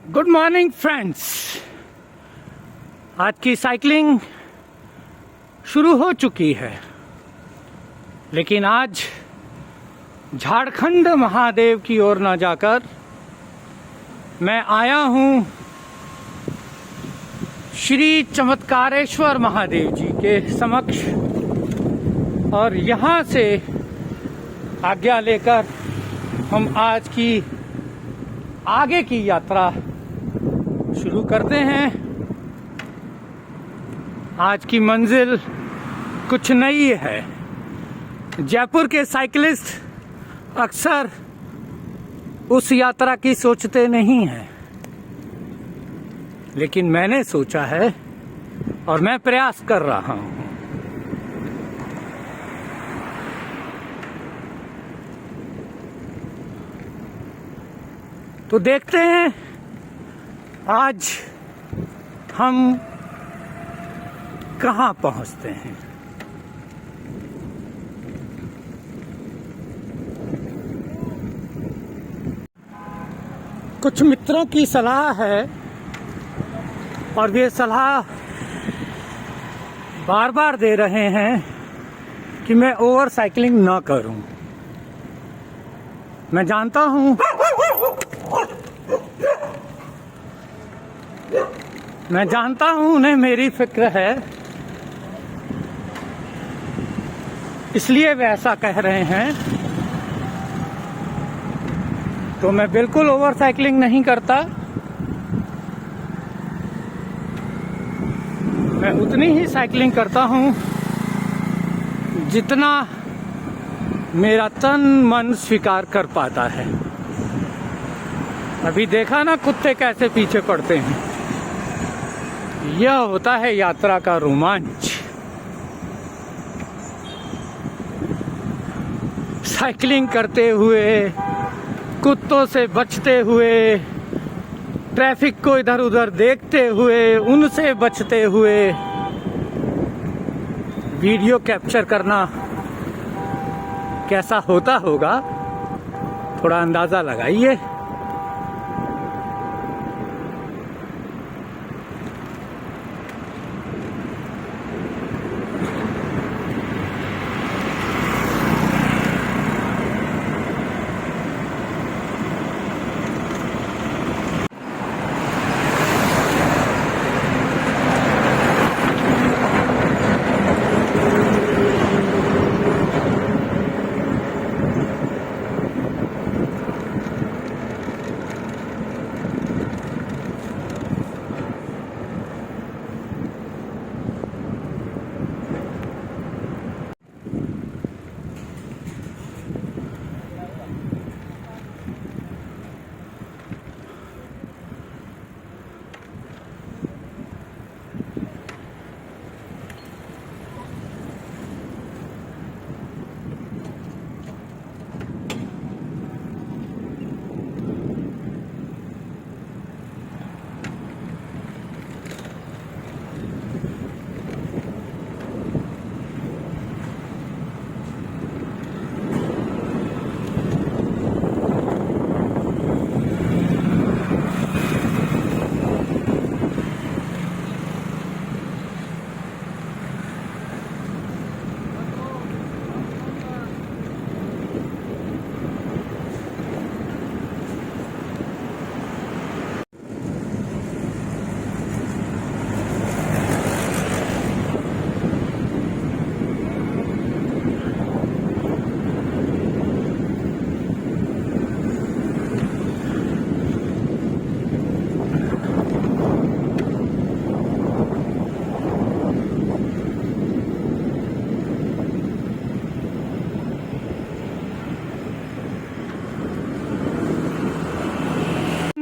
Good morning friends. आज की cycling शुरू हो चुकी है, लेकिन आज झारखंड महादेव की ओर न जाकर मैं आया हूं श्री चमत्कारेश्वर महादेव जी के समक्ष, और यहां से आज्ञा लेकर हम आज की आगे की यात्रा शुरू करते हैं। आज की मंजिल कुछ नई है। जयपुर के साइकिलिस्ट अक्सर उस यात्रा की सोचते नहीं हैं, लेकिन मैंने सोचा है और मैं प्रयास कर रहा हूं। तो देखते हैं आज हम कहां पहुंचते हैं। कुछ मित्रों की सलाह है और वे सलाह बार बार दे रहे हैं कि मैं ओवर साइकिलिंग न करूं। मैं जानता हूं उन्हें मेरी फिक्र है, इसलिए वे ऐसा कह रहे हैं। तो मैं बिल्कुल ओवर साइकिलिंग नहीं करता। मैं उतनी ही साइकिलिंग करता हूं जितना मेरा तन मन स्वीकार कर पाता है। अभी देखा ना कुत्ते कैसे पीछे पड़ते हैं। यह होता है यात्रा का रोमांच। साइकिलिंग करते हुए, कुत्तों से बचते हुए, ट्रैफिक को इधर उधर देखते हुए, उनसे बचते हुए वीडियो कैप्चर करना कैसा होता होगा, थोड़ा अंदाजा लगाइए।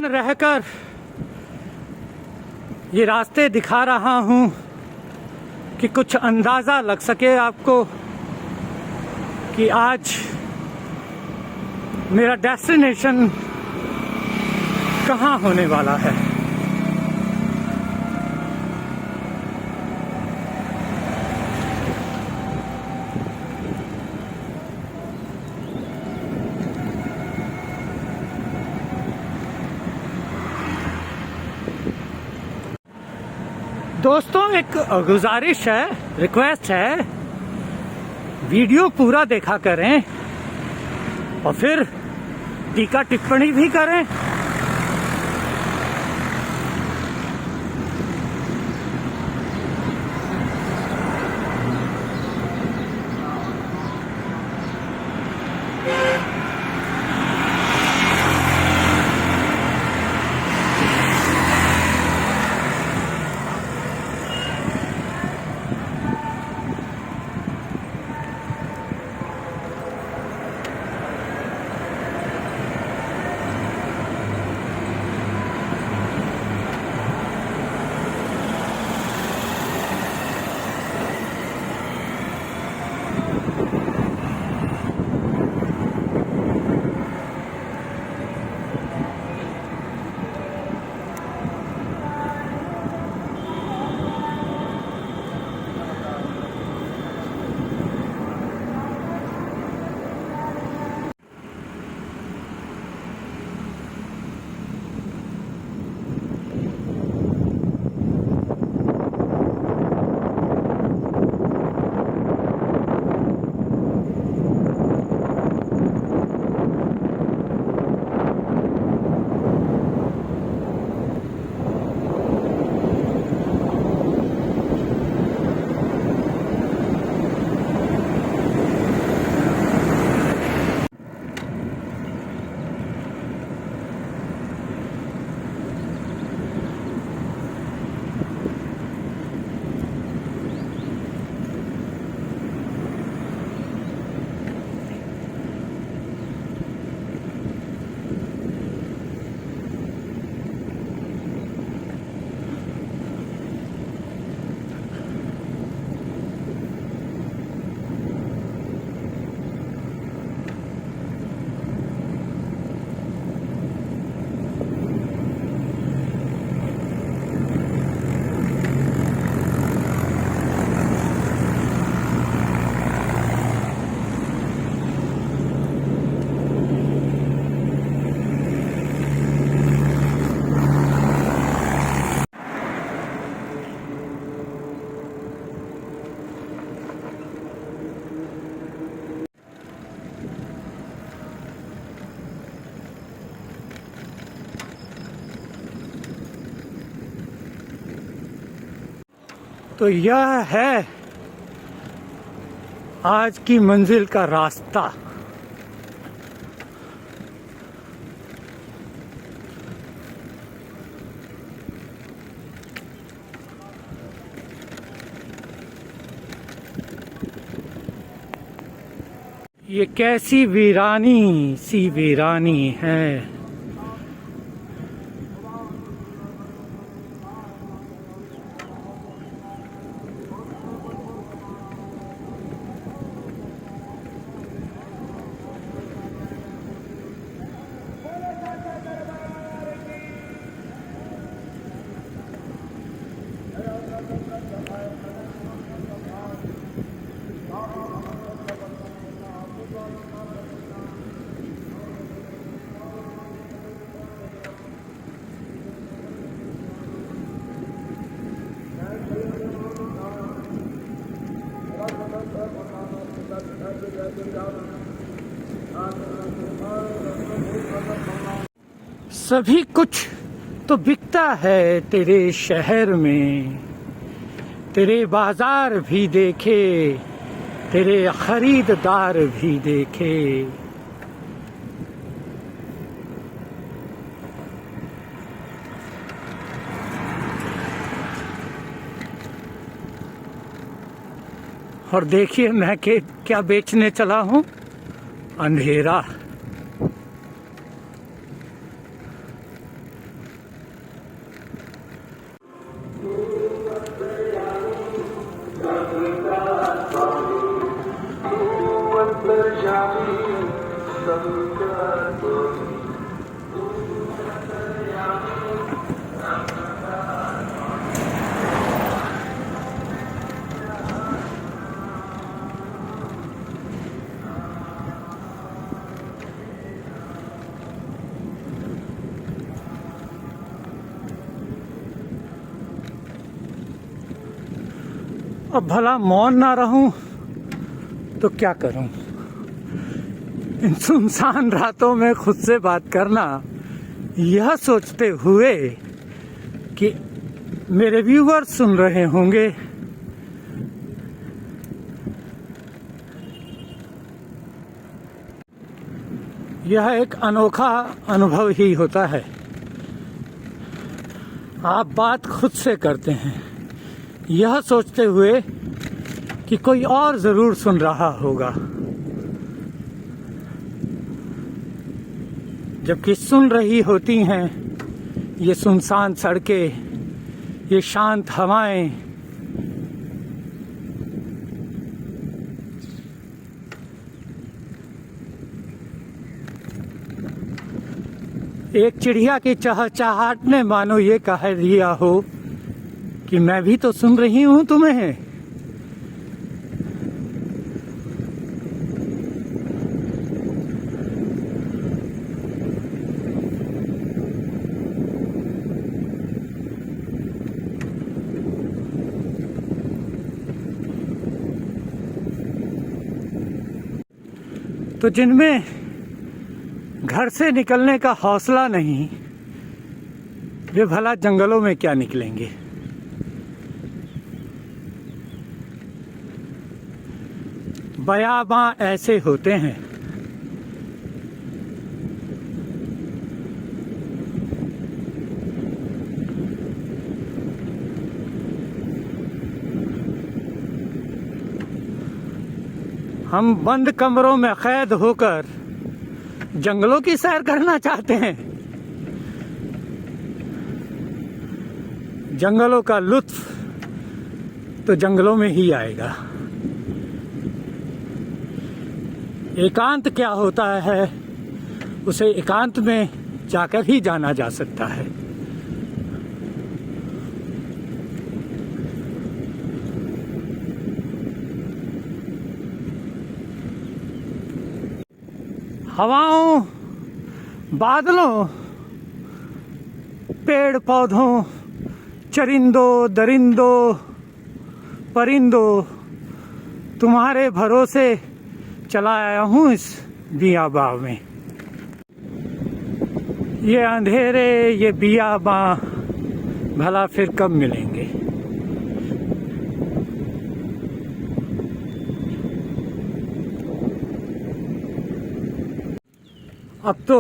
रहकर ये रास्ते दिखा रहा हूं कि कुछ अंदाजा लग सके आपको कि आज मेरा डेस्टिनेशन कहां होने वाला है। दोस्तों एक गुजारिश है, रिक्वेस्ट है, वीडियो पूरा देखा करें और फिर टीका टिप्पणी भी करें। तो यह है आज की मंजिल का रास्ता। ये कैसी वीरानी सी वीरानी है। सभी कुछ तो बिकता है तेरे शहर में, तेरे बाजार भी देखे, तेरे खरीददार भी देखे। और देखिए मैं क्या बेचने चला हूँ, अंधेरा। अब भला मौन ना रहूं तो क्या करूं। इन सुनसान रातों में खुद से बात करना, यह सोचते हुए कि मेरे व्यूअर्स सुन रहे होंगे, यह एक अनोखा अनुभव ही होता है। आप बात खुद से करते हैं यह सोचते हुए कि कोई और जरूर सुन रहा होगा, जबकि सुन रही होती हैं ये सुनसान सड़कें, ये शांत हवाएं, एक चिड़िया की चहचहाट ने मानो ये कह दिया हो कि मैं भी तो सुन रही हूं तुम्हें। तो जिनमें घर से निकलने का हौसला नहीं, वे भला जंगलों में क्या निकलेंगे। बयाबां ऐसे होते हैं। हम बंद कमरों में कैद होकर जंगलों की सैर करना चाहते हैं। जंगलों का लुत्फ तो जंगलों में ही आएगा। एकांत क्या होता है, उसे एकांत में जाकर ही जाना जा सकता है। हवाओं, बादलों, पेड़ पौधों, चरिंदों, दरिंदों, परिंदों, तुम्हारे भरोसे चला आया हूँ इस बियाबां में। ये अंधेरे, ये बियाबां भला फिर कब मिलेंगे। अब तो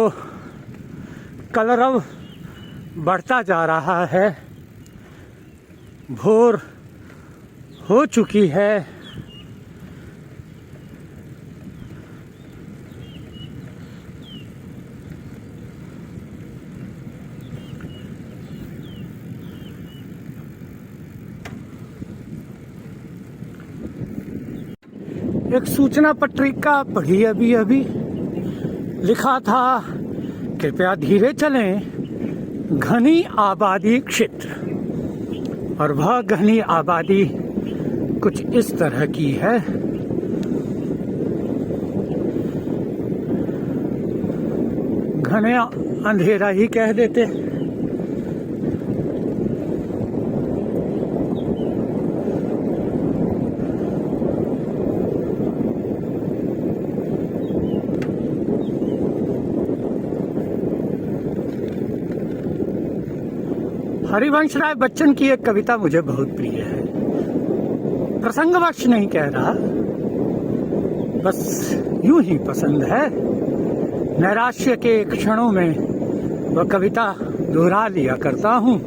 कलरव बढ़ता जा रहा है, भोर हो चुकी है। एक सूचना पत्रिका पढ़ी अभी लिखा था, कृपया धीरे चलें, घनी आबादी क्षेत्र। और वह घनी आबादी कुछ इस तरह की है। घने अंधेरा ही कह देते। हरिवंश राय बच्चन की एक कविता मुझे बहुत प्रिय है। प्रसंगवश नहीं कह रहा, बस यूं ही पसंद है। नैराश्य के क्षणों में वह कविता दोहरा लिया करता हूँ।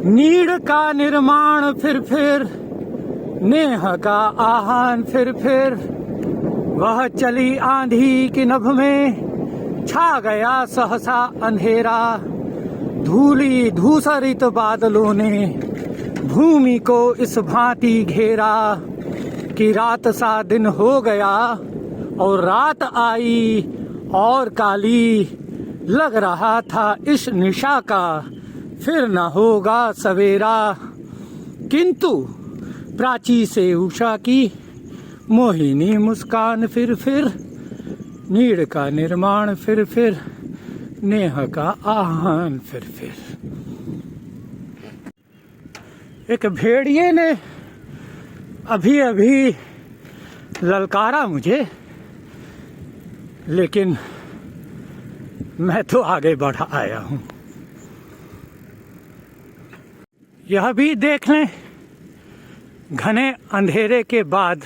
नीड़ का निर्माण फिर नेह का आह्वान फिर वह चली आंधी की नभ में छा गया सहसा अंधेरा। धूली धूसरित बादलों ने भूमि को इस भांति घेरा कि रात सा दिन हो गया और रात आई और काली। लग रहा था इस निशा का फिर न होगा सवेरा, किंतु प्राची से उषा की मोहिनी मुस्कान फिर नीड़ का निर्माण फिर नेह का आह्वान फिर। एक भेड़िए ने अभी अभी ललकारा मुझे, लेकिन मैं तो आगे बढ़ा आया हूं। यह भी देख लें, घने अंधेरे के बाद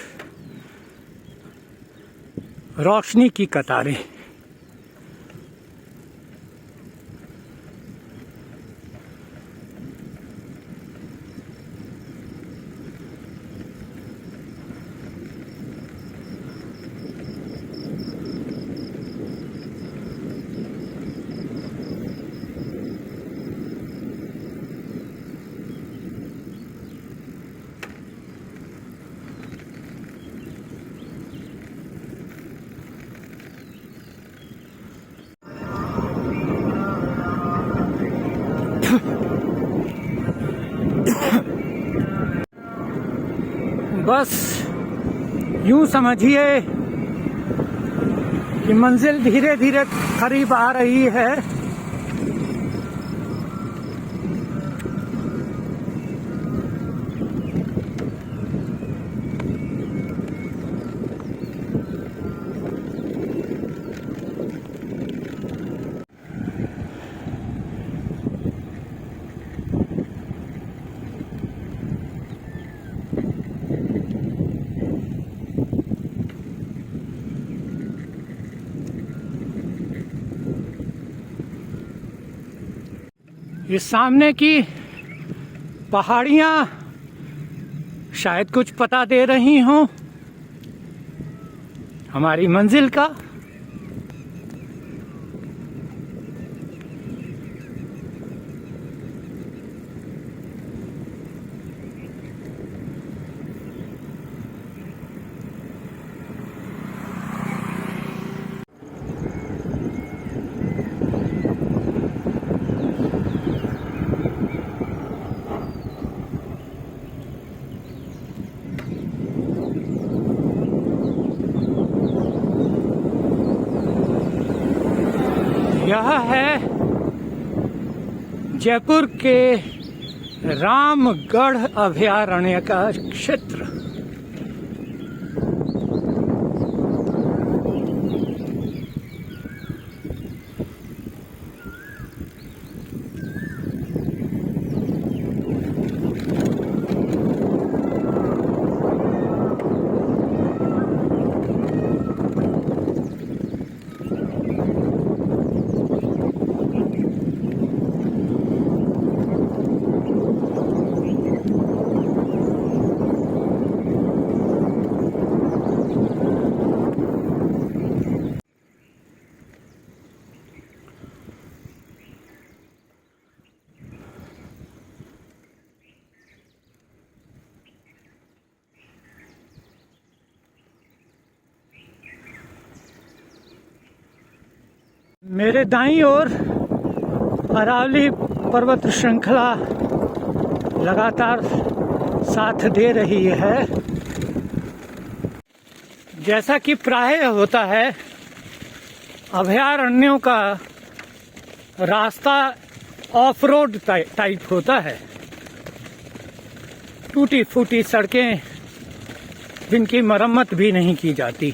रोशनी की कतारें। बस यूं समझिए कि मंजिल धीरे धीरे करीब आ रही है। ये सामने की पहाड़ियाँ शायद कुछ पता दे रही हों हमारी मंजिल का। यह है जयपुर के रामगढ़ अभयारण्य का क्षेत्र। मेरे दाईं ओर अरावली पर्वत श्रृंखला लगातार साथ दे रही है। जैसा कि प्रायः होता है, अभयारण्यों का रास्ता ऑफ रोड टाइप होता है। टूटी फूटी सड़कें जिनकी मरम्मत भी नहीं की जाती।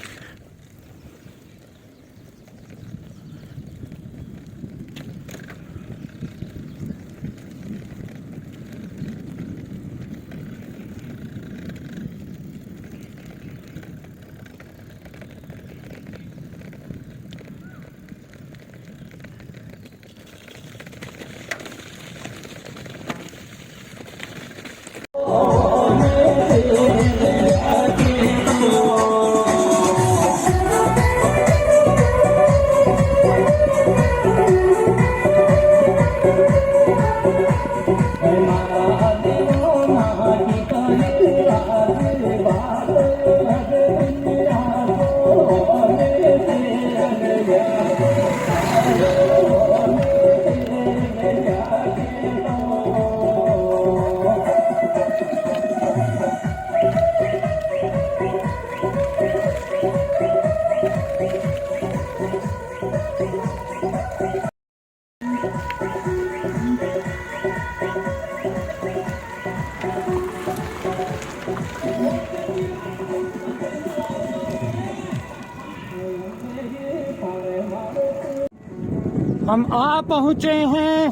हम आ पहुंचे हैं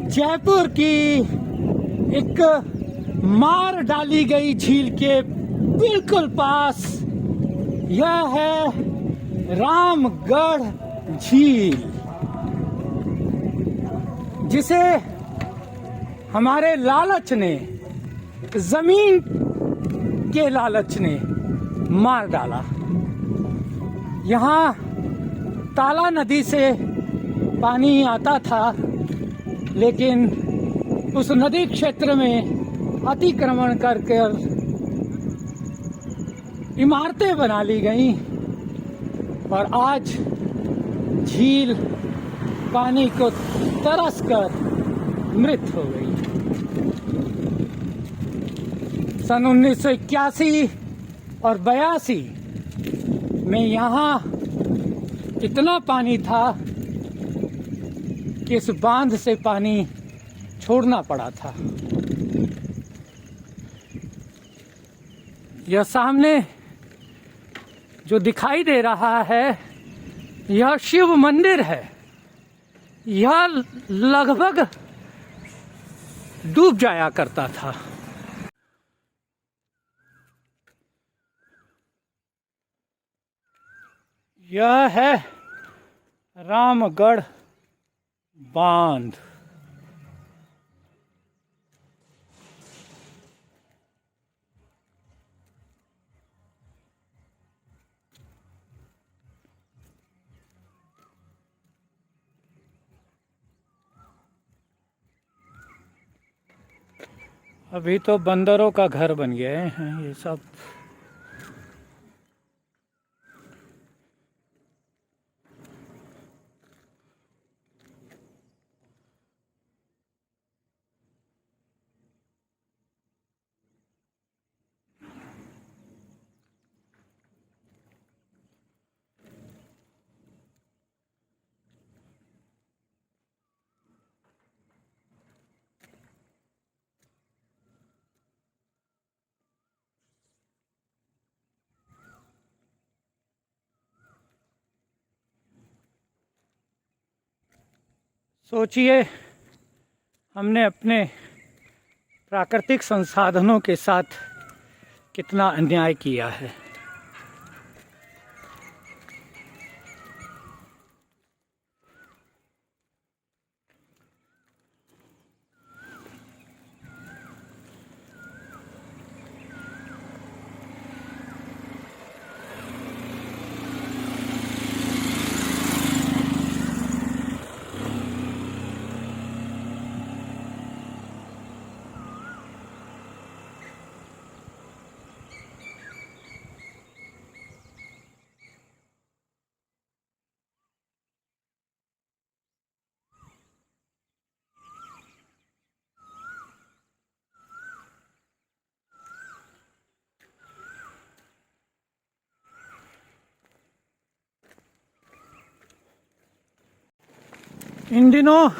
जयपुर की एक मार डाली गई झील के बिल्कुल पास। यह है रामगढ़ झील, जिसे हमारे लालच ने, जमीन के लालच ने मार डाला। यहाँ ताला नदी से पानी आता था, लेकिन उस नदी क्षेत्र में अतिक्रमण करके इमारतें बना ली गई और आज झील पानी को तरस कर मृत हो गई। सन 1981 और 82 में यहाँ इतना पानी था कि इस बांध से पानी छोड़ना पड़ा था। यह सामने जो दिखाई दे रहा है, यह शिव मंदिर है। यह लगभग डूब जाया करता था। यह है रामगढ़ बांध। अभी तो बंदरों का घर बन गए हैं ये सब। सोचिए, हमने अपने प्राकृतिक संसाधनों के साथ कितना अन्याय किया है। इन दिनों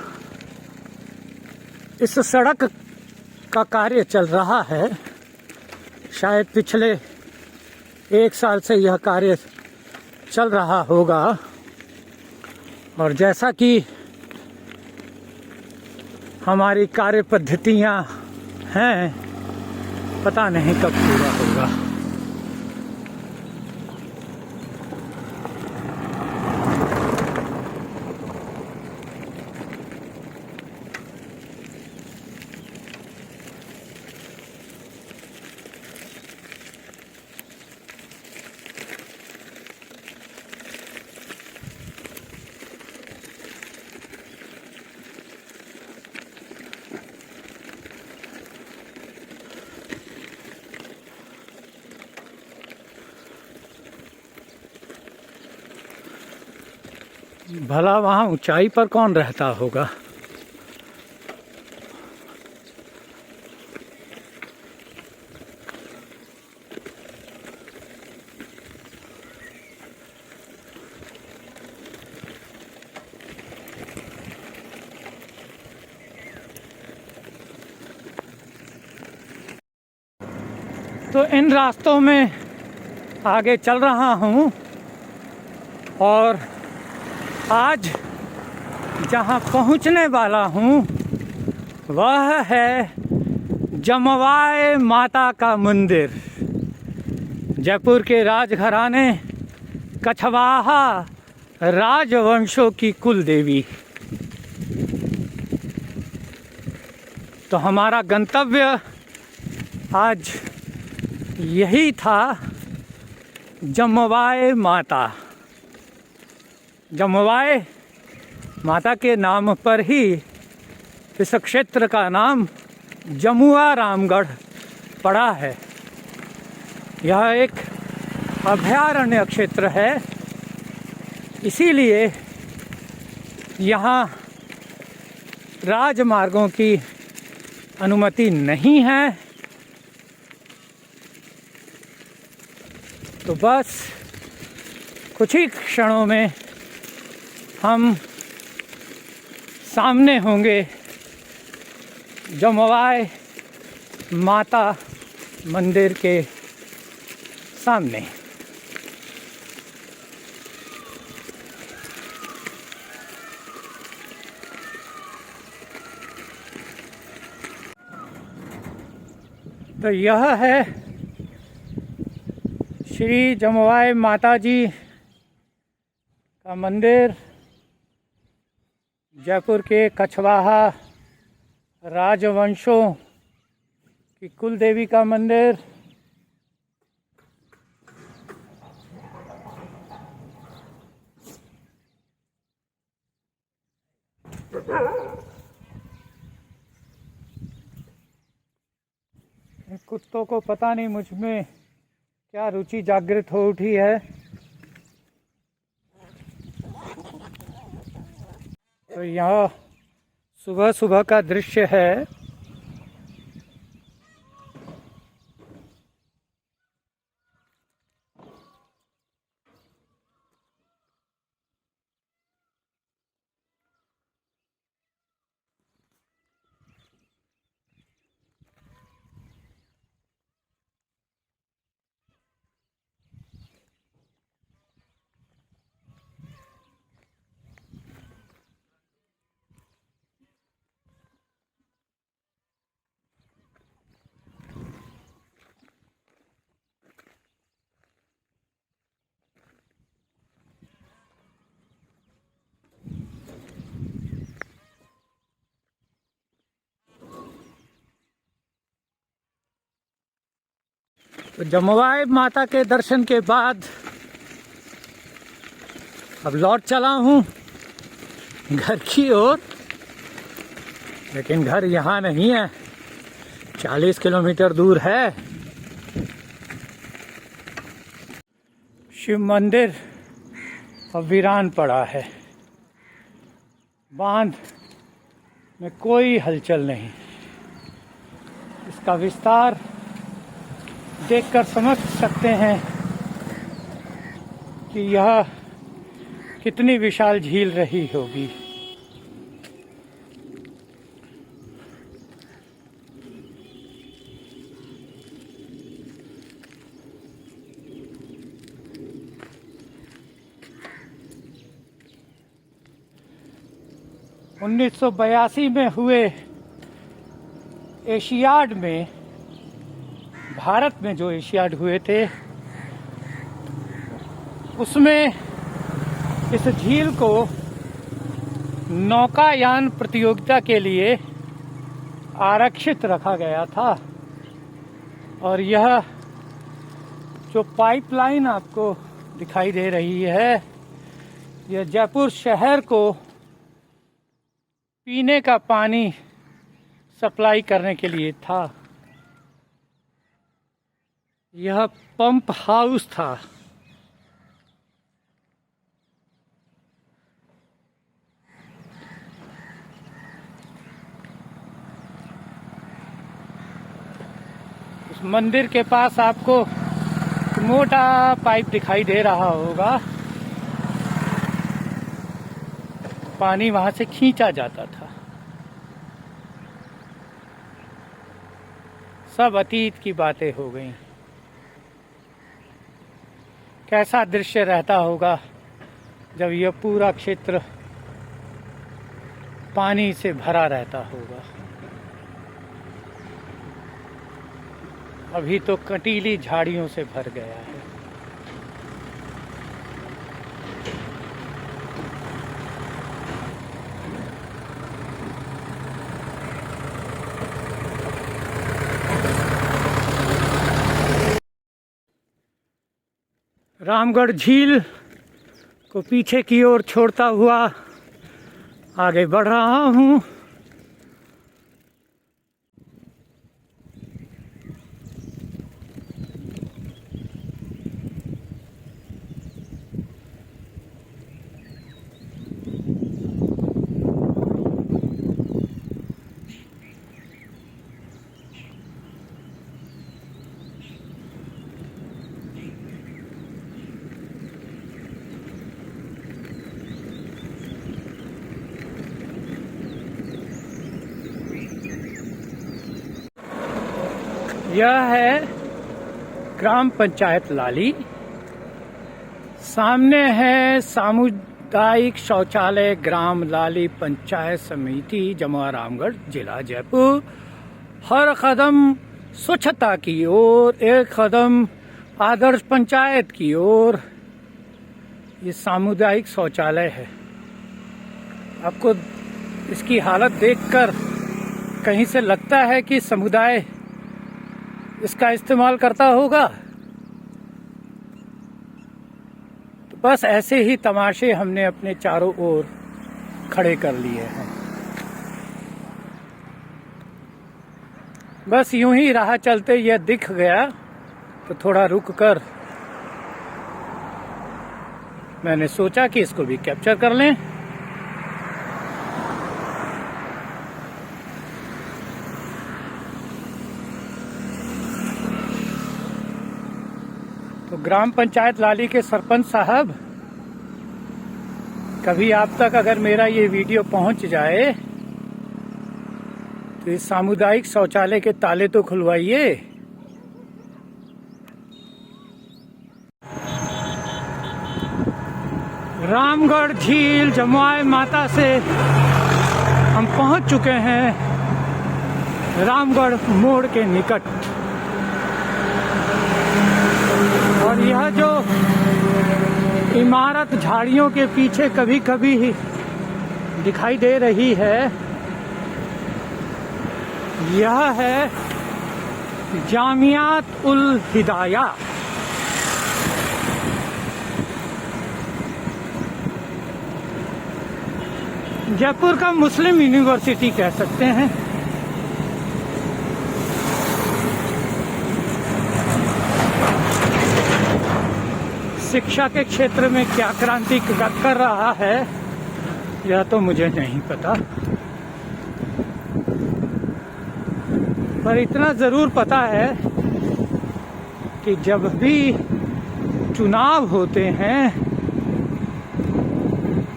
इस सड़क का कार्य चल रहा है। शायद पिछले 1 साल से यह कार्य चल रहा होगा, और जैसा कि हमारी कार्य पद्धतियाँ हैं, पता नहीं कब पूरा होगा। भला वहाँ ऊंचाई पर कौन रहता होगा। तो इन रास्तों में आगे चल रहा हूँ और आज जहाँ पहुँचने वाला हूँ वह है जमवाय माता का मंदिर। जयपुर के राजघराने कछवाहा राजवंशों की कुल देवी। तो हमारा गंतव्य आज यही था, जमवाय माता। जमवाय माता के नाम पर ही इस क्षेत्र का नाम जमुआ रामगढ़ पड़ा है। यह एक अभयारण्य क्षेत्र है, इसीलिए यहाँ राजमार्गों की अनुमति नहीं है। तो बस कुछ ही क्षणों में हम सामने होंगे जमवाय माता मंदिर के सामने। तो यह है श्री जमवाय माता जी का मंदिर, जयपुर के कछवाहा राजवंशों की कुल देवी का मंदिर। कुत्तों को पता नहीं मुझ में क्या रुचि जागृत हो उठी है। तो यह सुबह सुबह का दृश्य है। तो जमवाय माता के दर्शन के बाद अब लौट चला हूँ घर की ओर, लेकिन घर यहाँ नहीं है, 40 किलोमीटर दूर है। शिव मंदिर अब वीरान पड़ा है, बांध में कोई हलचल नहीं। इसका विस्तार देखकर समझ सकते हैं कि यह कितनी विशाल झील रही होगी। उन्नीस सौ 82 में हुए एशियाड में, भारत में जो एशियाड हुए थे, उसमें इस झील को नौकायान प्रतियोगिता के लिए आरक्षित रखा गया था। और यह जो पाइपलाइन आपको दिखाई दे रही है, यह जयपुर शहर को पीने का पानी सप्लाई करने के लिए था। यह पंप हाउस था। उस मंदिर के पास आपको मोटा पाइप दिखाई दे रहा होगा, पानी वहां से खींचा जाता था। सब अतीत की बातें हो गई। कैसा दृश्य रहता होगा जब यह पूरा क्षेत्र पानी से भरा रहता होगा। अभी तो कंटीली झाड़ियों से भर गया है। रामगढ़ झील को पीछे की ओर छोड़ता हुआ आगे बढ़ रहा हूँ। यह है ग्राम पंचायत लाली। सामने है सामुदायिक शौचालय ग्राम लाली पंचायत समिति जमुआ रामगढ़ जिला जयपुर। हर कदम स्वच्छता की ओर, एक कदम आदर्श पंचायत की ओर। ये सामुदायिक शौचालय है। आपको इसकी हालत देखकर कहीं से लगता है कि समुदाय इसका इस्तेमाल करता होगा? तो बस ऐसे ही तमाशे हमने अपने चारों ओर खड़े कर लिए हैं। बस यूं ही राह चलते यह दिख गया तो थोड़ा रुक कर मैंने सोचा कि इसको भी कैप्चर कर लें। तो ग्राम पंचायत लाली के सरपंच साहब, कभी आप तक अगर मेरा ये वीडियो पहुंच जाए तो इस सामुदायिक शौचालय के ताले तो खुलवाइए। रामगढ़ झील जमुआ माता से हम पहुंच चुके हैं रामगढ़ मोड़ के निकट। और यह जो इमारत झाड़ियों के पीछे कभी कभी ही दिखाई दे रही है, यह है जामियात उल हिदाया। जयपुर का मुस्लिम यूनिवर्सिटी कह सकते हैं। शिक्षा के क्षेत्र में क्या क्रांति कर रहा है यह तो मुझे नहीं पता, पर इतना जरूर पता है कि जब भी चुनाव होते हैं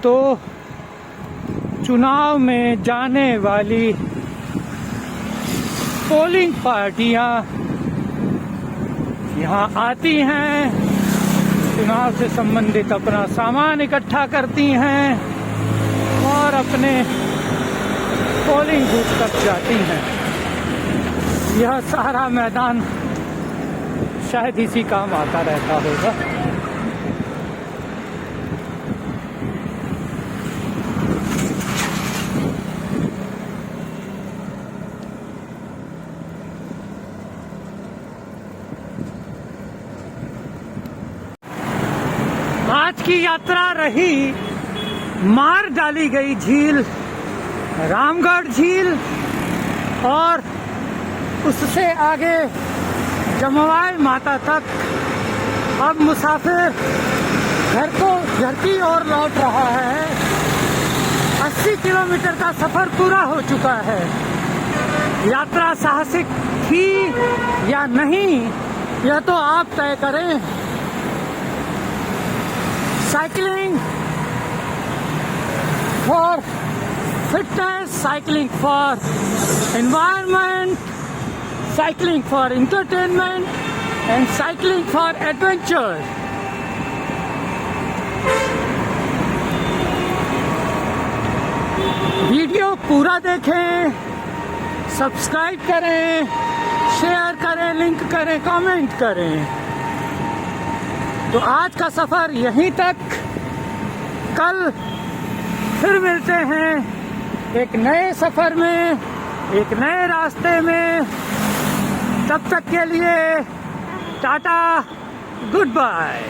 तो चुनाव में जाने वाली पोलिंग पार्टियां यहाँ आती हैं, चुनाव से संबंधित अपना सामान इकट्ठा करती हैं और अपने पोलिंग बूथ तक जाती हैं। यह सारा मैदान शायद इसी काम आता रहता होगा। आज की यात्रा रही मार डाली गई झील रामगढ़ झील और उससे आगे जमुआ माता तक। अब मुसाफिर घर की ओर लौट रहा है। 80 किलोमीटर का सफर पूरा हो चुका है। यात्रा साहसिक थी या नहीं यह तो आप तय करें। Cycling for fitness, cycling for environment, cycling for entertainment and cycling for adventure. Video पूरा देखें, सब्सक्राइब करें, शेयर करें, लिंक करें, कमेंट करें। तो आज का सफ़र यहीं तक, कल फिर मिलते हैं एक नए सफ़र में, एक नए रास्ते में। तब तक के लिए टाटा, गुड बाय।